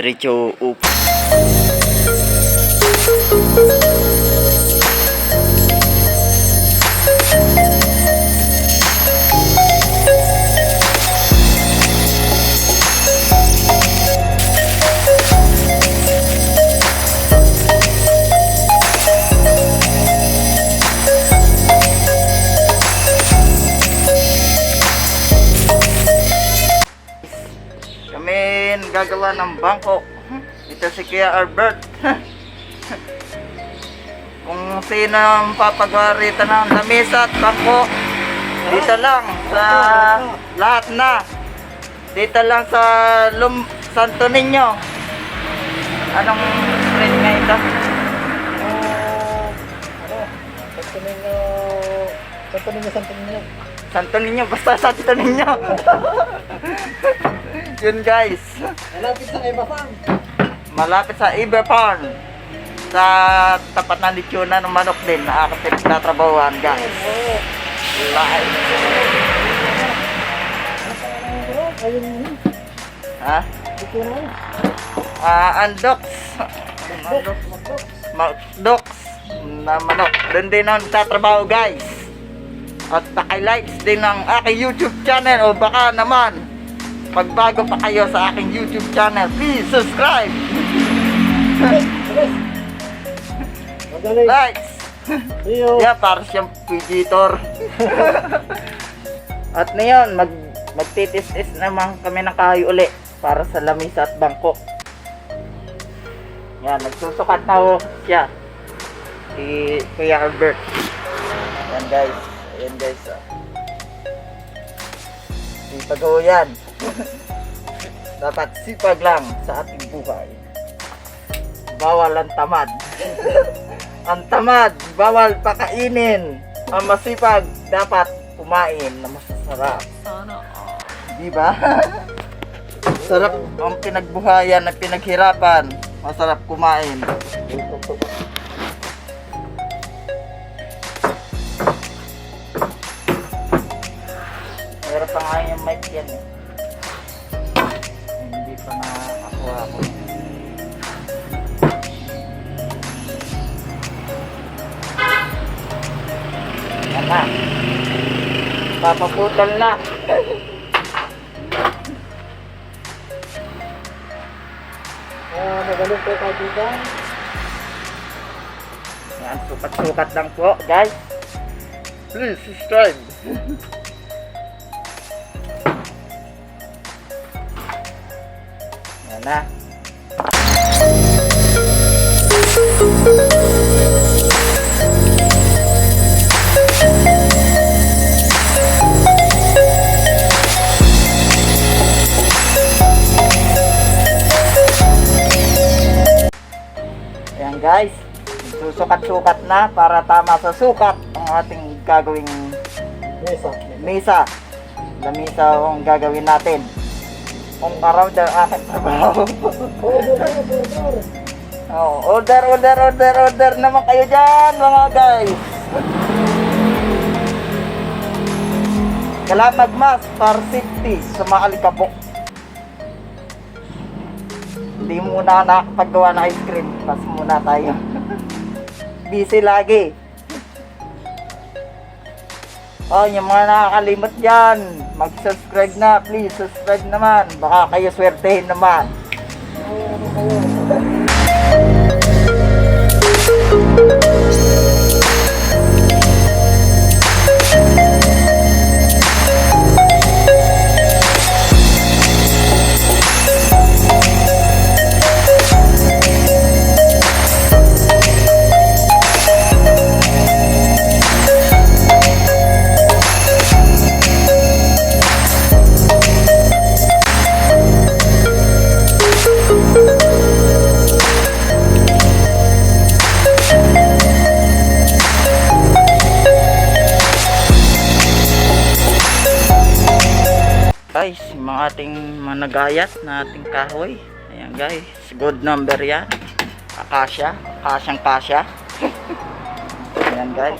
diretso up. Gagawa ng bangko. Ito si Kuya Albert. Kung sino ang papagawa rito ng lamesa at bangko, dito lang sa lahat na. Dito lang sa Santo Niño. Anong street nga ito? Santo Niño. Santo Niño, basta Santo Niño. Yun guys. Malapit sa Eva Farm. Malapit sa Eva Farm. Sa tapat ng litsuna ng manok din na aking tatrabahuan guys. Live. Ayun. Ha? Ito na. Andoks. Doks na manok. Doon din ang tatrabaho guys. At naka-likes din ng aking YouTube channel o baka naman pag bago pa kayo sa aking YouTube channel, please subscribe. Likes. Yeah, para siyang pigitor. At ngayon, magtitis-tis naman kami ng kahoy uli para sa lamisa at bangko. Yan, nagsusukat na ho siya. Si Kuya Albert. Yan guys. Ayan guys. Sipag ho yan. Dapat sipag lang sa ating buhay. Bawal ang tamad. Ang tamad, bawal pakainin. Ang masipag, dapat kumain na masasarap. Diba? Sarap ang pinagbuhayan na pinaghirapan. Masarap kumain. Meron pa nga yung mic yan eh. Hindi pa nakakuha ko. Yan na. Papaputal na. Magaling po tayo dito. Yan, sukat-sukat lang po guys. Please subscribe. Yan na. Ayan guys, susukat-sukat na para tama sa sukat ang ating gagawing mesa. Lamisa ang gagawin natin. Kung around ang aking trabaho. Order naman kayo dyan mga guys. Kailangan magmask para safety sa mga alikabok. Hindi muna nakapaggawa ng ice cream. Pas muna tayo. Busy lagi. Oh, yung mga nakakalimot dyan, mag-subscribe na. Please, subscribe naman. Baka kayo swertehin naman. Guys, yung mga ating managayat na ating kahoy. Ayan guys, good number yan. Kasyang-kasya. Ayan guys,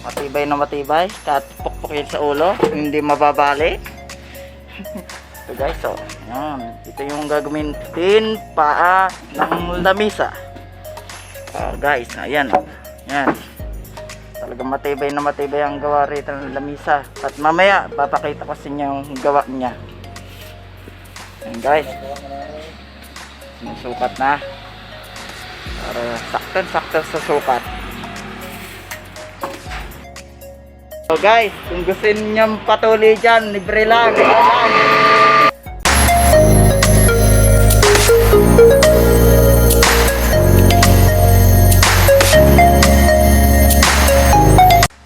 matibay na matibay. Kahit pukpukin sa ulo, hindi mababali. Ito guys, oh. Yan. Ito yung gagamitin paa ng lamisa. Guys, ayan. Yan. Talagang matibay na matibay ang gawa rito ng lamisa. At mamaya, papakita ko sa inyo yung gawa niya. Yan guys. Sukat na. Para sakto sa sukat. So guys, kung gusto niyo patuloy dyan, libre lang.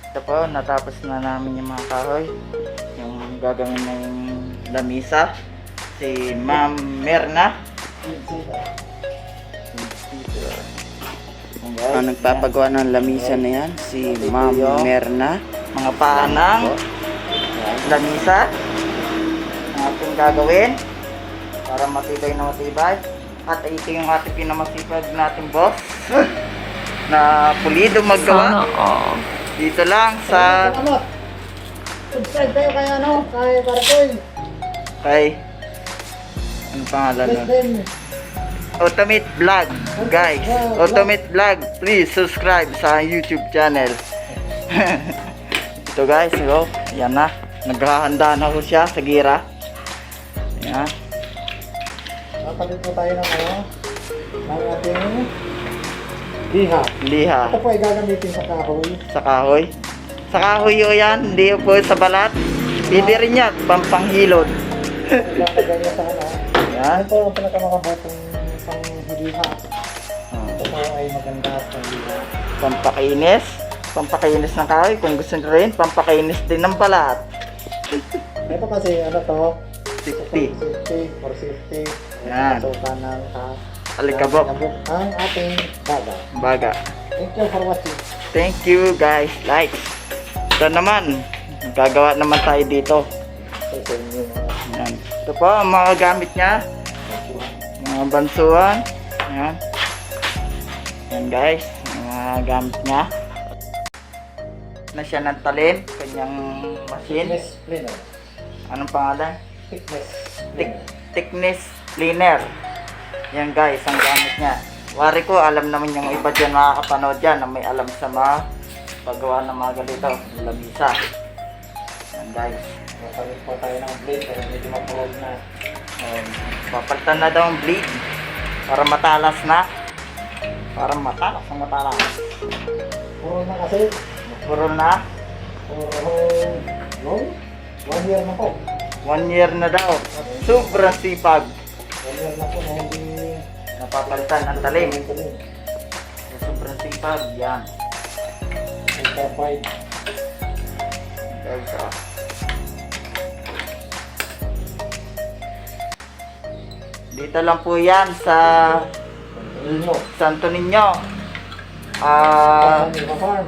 Ito po, natapos na namin yung mga kahoy. Yung gagawin na yung lamisa. Si Ma'am Merna. Ang nagpapagawa ng lamisa na yan, si Ma'am Merna. Mga paa ng lamisa. Ang ating gagawin. Para matibay na matibay. At ito yung ating pinamasipag nating boss. Na pulido maggawa. Dito lang sa Subscribe kayo kay ano, kay Barkoy. kay ano pangalan nun? Then, Ultimate Vlog, guys. Ultimate Vlog, please subscribe sa YouTube channel. Ito guys, so, yan na. Naghahanda na ko siya sa gira. Yan. nakabit po tayo ng ano, ng ating liha. Liha Ito po ay gagamitin sa kahoy. sa kahoy. Sa kahoy yun yan, hindi po sa balat. Pwede rin yan, pampanghilod. Lalagay niya sa ano. Yan. Ito ang pinakamakabutong panghiliha. Ito po ay maganda sa liha. Pampakinis ng kahoy. Kung gusto nyo rin, pampakinis din ng balat. Ito kasi ano to, 50. safety, for safety. Yan. Pasukan ng Alikabok. ang ating baga. Baga. Thank you for watching. Thank you guys. Like. Ito naman. Gagawa naman tayo dito. So, sa inyo mga Yan. Ito po ang mga gamit niya. Mga bansuan. Yan. Yan guys. Ang mga gamit niya. Na siya ng talim. Kanyang machine. thickness cleaner. Anong pangalan? Thickness. Thickness cleaner. Yan guys, ang gamit niya. Wari ko, alam naman yung iba dyan makakapanood dyan na may alam sa mga paggawa ng mga ganito. Lamisa. Yan guys. Makalit po tayo ng blade pero medyo mapulog na. Papalitan na daw ang blade. Para matalas na. Para matalas ang matalas. Puro na kasi. Puro na. Puro long. 1 year na po. 1 year na daw. Sobrang sipag. 1 year na po na hindi Napapalitan ang talim. tuloy. Sobrang sipag. Yan. Certified. Guys, dito lang po yan sa Lino. Santo Niño. Lino Farm.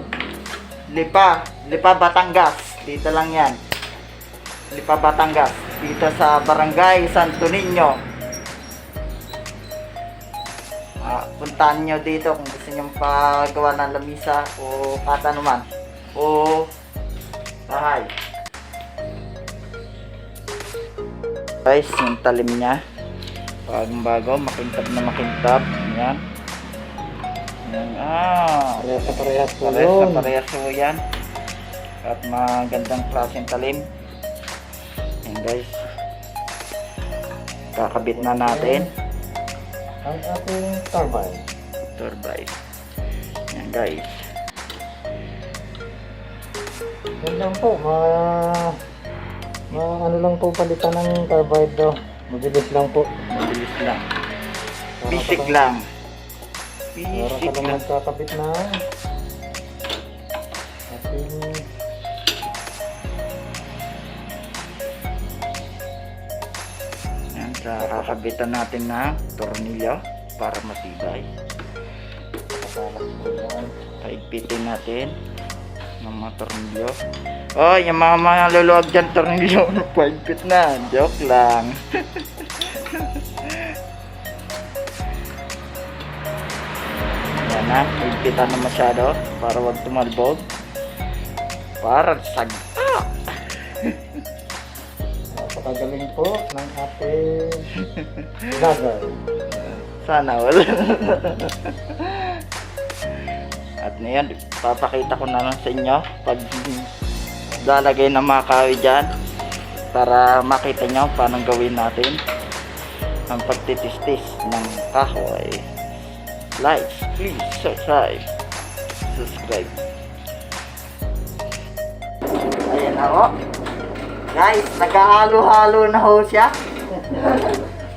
Lipa, Batangas. Dito lang yan. Lipa, Batangas. Dito sa Barangay Santo Niño. Puntahan nyo dito kung gusto nyo pagawa ng lamisa o kahit anuman. O bahay. Guys, yung talim niya. Bagong bago, makintab na makintab. Yan. Yan. Parehas na parehas po Parehas yun. na parehas po yan. At magandang klaseng talim. Yan guys. Kakabit na natin. Ang ating turbine. Turbine. Yan guys. Yan lang po. Ano lang po palitan ng turbine daw. Mabilis lang po. Mabilis lang. Basic lang. Para Basic ka lang lang. magkakabit na ating Yan, kakabitan natin ng tornilyo para matibay. kasalas po yan. Paigpitin natin ng mga tornilyo. Oh, yung mga luluwag dyan tornilyo, paigpit na. Joke lang. Yan na, paigpitan na masyado para wag tumalbog. Para sag... Tapos napakagaling po ng ating vlogger. Sana wala. At ngayon, papakita ko na lang sa inyo pag lalagay ng mga kahoy dyan para makita nyo paano gawin natin ang pagtitistis ng kahoy. Like, please, subscribe. Ayan na ho. Guys, nagkahalo-halo na ho siya.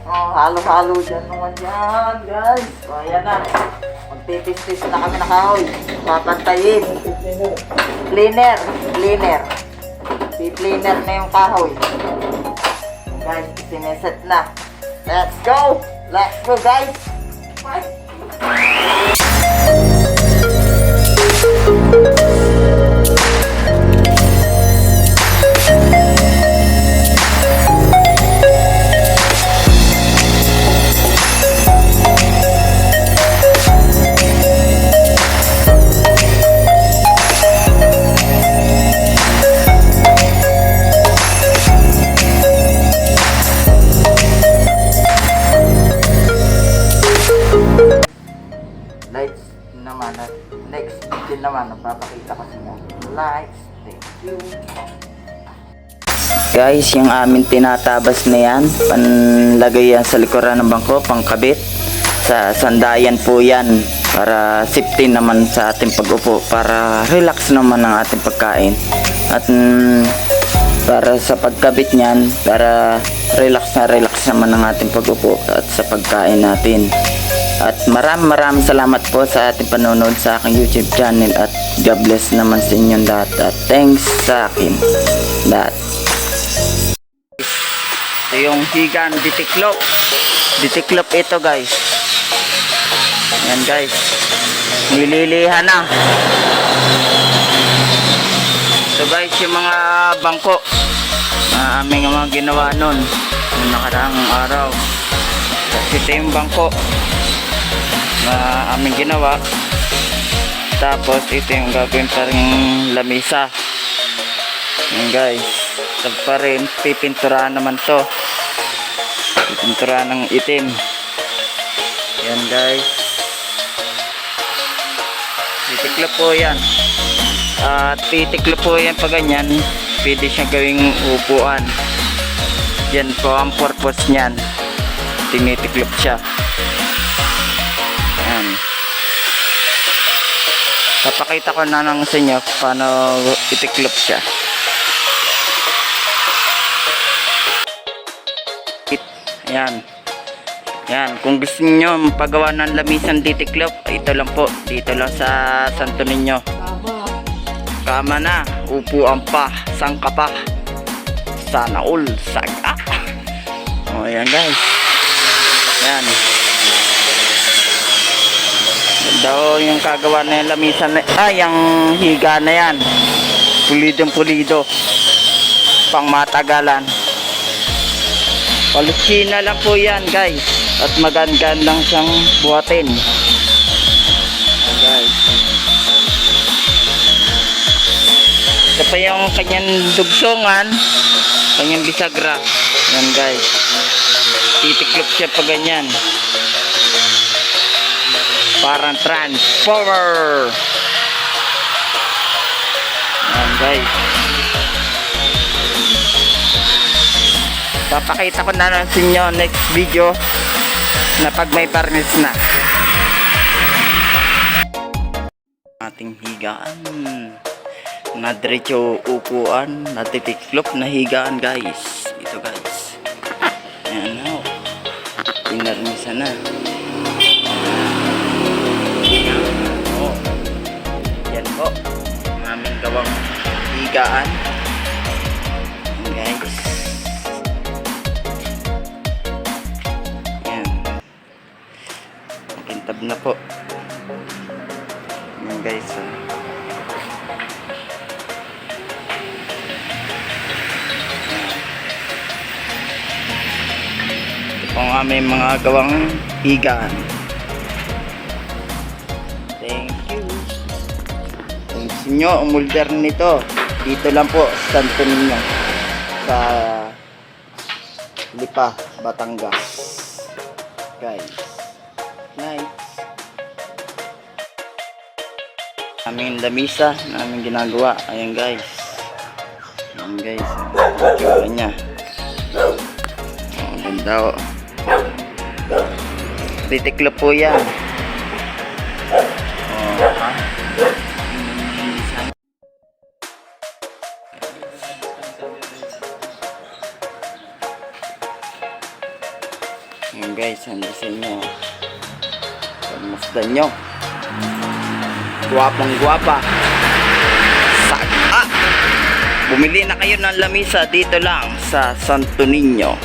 Oh, halo-halo dyan naman yan, guys. O, ayan na. Magtitis-tis na kami na kahoy. Papantayin. Cleaner. Cleaner na yung kahoy. Guys, sineset na. Let's go, guys. Bye. Lights naman at next din naman napapakita ko sa inyo. Lights, thank you. Guys, yung amin tinatabas na yan, panlagay yan sa likuran ng bangko, pangkabit. Sa sandayan po yan, para safety naman sa ating pag-upo, para relax naman ang ating pagkain. At para sa pagkabit niyan, para relax naman ang ating pag-upo at sa pagkain natin. At maraming salamat po sa ating panonood sa aking YouTube channel at God bless naman sa inyong lahat at thanks sa akin lahat. Ito yung higan ditiklop. Ditiklop ito, guys. Ayan, guys. Nililihan na. So guys, yung mga bangko na aming mga ginawa nun yung nakaraang araw. Kasi ito yung bangko na aming ginawa, tapos ito yung gagawin pa rin lamisa. Yan guys, ito pa rin pipinturahan naman to, pipinturahan ng itim. Yan guys, titiklop po yan at titiklop po yan pag ganyan, pwede siya gawing upuan. Yan po ang purpose nyan, tinitiklop siya. Ayan. Papakita ko na lang sa inyo paano itiklop siya. Ayan. Ayan. Kung gusto niyo pagawa ng lamisan titiklop, ito lang po. Dito lang sa Santo Niño. Kama na. Upuan pa. Sangka pa. Sana all. Saga. O, ayan guys. Ayan. Daw yung kagawa na yung lamisan na, yung higa na yan, pulidong pulido, pang matagalan. Palusina lang po yan guys, at magaan-gaan lang siyang buhatin. Ayan, guys, ito pa yung kanyang dugsongan, kanyang bisagra. Ayan guys, titiklop siya pa ganyan, parang transformer. Ayan guys, papakita ko na lang sa inyo next video na pag may parnis na ating higaan na diretso upuan na titiklop na higaan guys. Ito guys, ayan o, pinarnisa na. Yan po ang aming gawang higaan. Ayan guys, yan, makintab na po. Ayan guys, ito po ang aming mga gawang higaan. Nyo umulder nito dito lang po sa Santo Niño sa Lipa, Batangas. Guys. Nice. Aming lamisa, naming ginagawa. Ayan guys. Ayan guys. Itsura niya. Oh, ganda oh. Titiklo po yan. Oh, ha? Ayan guys, ang design nyo. Pagmasdan nyo. Guwapang guwapa. Saga! Bumili na kayo ng lamisa dito lang sa Santo Niño.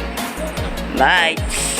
Lights!